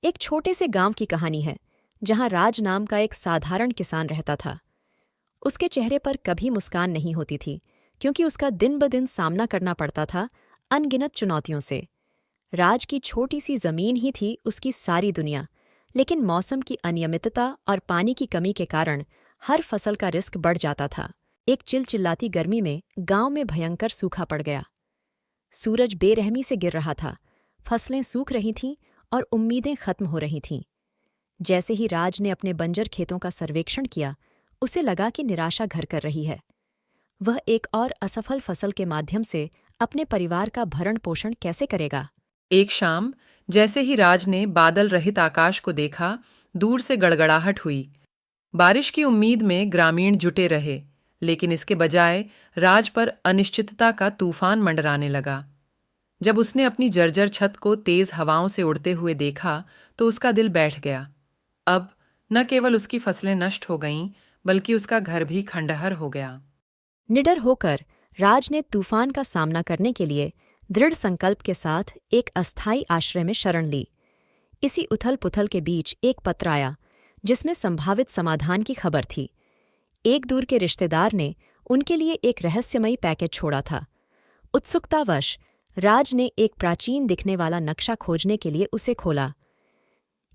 एक छोटे से गांव की कहानी है जहां राज नाम का एक साधारण किसान रहता था। उसके चेहरे पर कभी मुस्कान नहीं होती थी क्योंकि उसका दिन ब दिन सामना करना पड़ता था अनगिनत चुनौतियों से। राज की छोटी सी जमीन ही थी उसकी सारी दुनिया, लेकिन मौसम की अनियमितता और पानी की कमी के कारण हर फसल का रिस्क बढ़ जाता था। एक चिलचिलाती गर्मी में गांव में भयंकर सूखा पड़ गया। सूरज बेरहमी से गिर रहा था, फसलें सूख रही थीं और उम्मीदें खत्म हो रही थीं। जैसे ही राज ने अपने बंजर खेतों का सर्वेक्षण किया, उसे लगा कि निराशा घर कर रही है। वह एक और असफल फसल के माध्यम से अपने परिवार का भरण पोषण कैसे करेगा। एक शाम, जैसे ही राज ने बादल रहित आकाश को देखा, दूर से गड़गड़ाहट हुई। बारिश की उम्मीद में ग्रामीण जुटे रहे, लेकिन इसके बजाय राज पर अनिश्चितता का तूफान मंडराने लगा। जब उसने अपनी जर्जर छत को तेज हवाओं से उड़ते हुए देखा, तो उसका दिल बैठ गया। अब न केवल उसकी फसलें नष्ट हो गईं, बल्कि उसका घर भी खंडहर हो गया। निडर होकर राज ने तूफान का सामना करने के लिए दृढ़ संकल्प के साथ एक अस्थायी आश्रय में शरण ली। इसी उथल पुथल के बीच एक पत्र आया जिसमें संभावित समाधान की खबर थी। एक दूर के रिश्तेदार ने उनके लिए एक रहस्यमयी पैकेज छोड़ा था। उत्सुकतावश राज ने एक प्राचीन दिखने वाला नक्शा खोजने के लिए उसे खोला।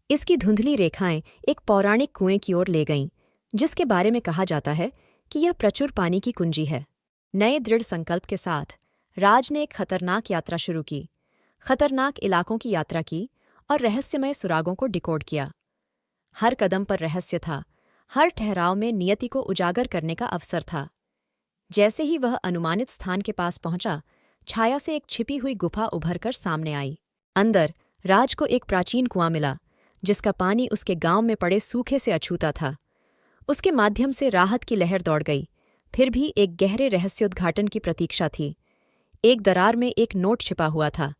इसकी धुंधली रेखाएं एक पौराणिक कुएं की ओर ले गईं, जिसके बारे में कहा जाता है कि यह प्रचुर पानी की कुंजी है। नए दृढ़ संकल्प के साथ राज ने एक खतरनाक यात्रा शुरू की। खतरनाक इलाकों की यात्रा की और रहस्यमय सुरागों को डिकोड किया। हर कदम पर रहस्य था, हर ठहराव में नियति को उजागर करने का अवसर था। जैसे ही वह अनुमानित स्थान के पास पहुंचा, छाया से एक छिपी हुई गुफा उभरकर सामने आई। अंदर राज को एक प्राचीन कुआं मिला, जिसका पानी उसके गांव में पड़े सूखे से अछूता था। उसके माध्यम से राहत की लहर दौड़ गई, फिर भी एक गहरे रहस्योद्घाटन की प्रतीक्षा थी। एक दरार में एक नोट छिपा हुआ था।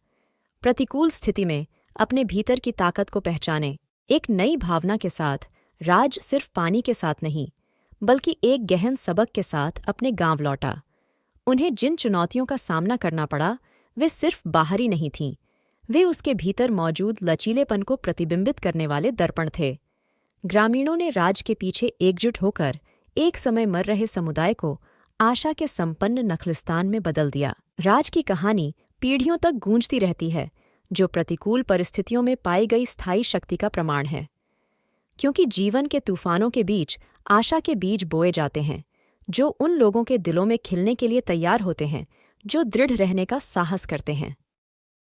प्रतिकूल स्थिति में अपने भीतर की ताकत को पहचाने। एक नई भावना के साथ राज सिर्फ पानी के साथ नहीं, बल्कि एक गहन सबक के साथ अपने गांव लौटा। उन्हें जिन चुनौतियों का सामना करना पड़ा, वे सिर्फ बाहरी नहीं थीं, वे उसके भीतर मौजूद लचीलेपन को प्रतिबिंबित करने वाले दर्पण थे। ग्रामीणों ने राज के पीछे एकजुट होकर एक समय मर रहे समुदाय को आशा के संपन्न नखलिस्तान में बदल दिया। राज की कहानी पीढ़ियों तक गूंजती रहती है, जो प्रतिकूल परिस्थितियों में पाई गई स्थायी शक्ति का प्रमाण है। क्योंकि जीवन के तूफानों के बीच आशा के बीज बोए जाते हैं, जो उन लोगों के दिलों में खिलने के लिए तैयार होते हैं जो दृढ़ रहने का साहस करते हैं।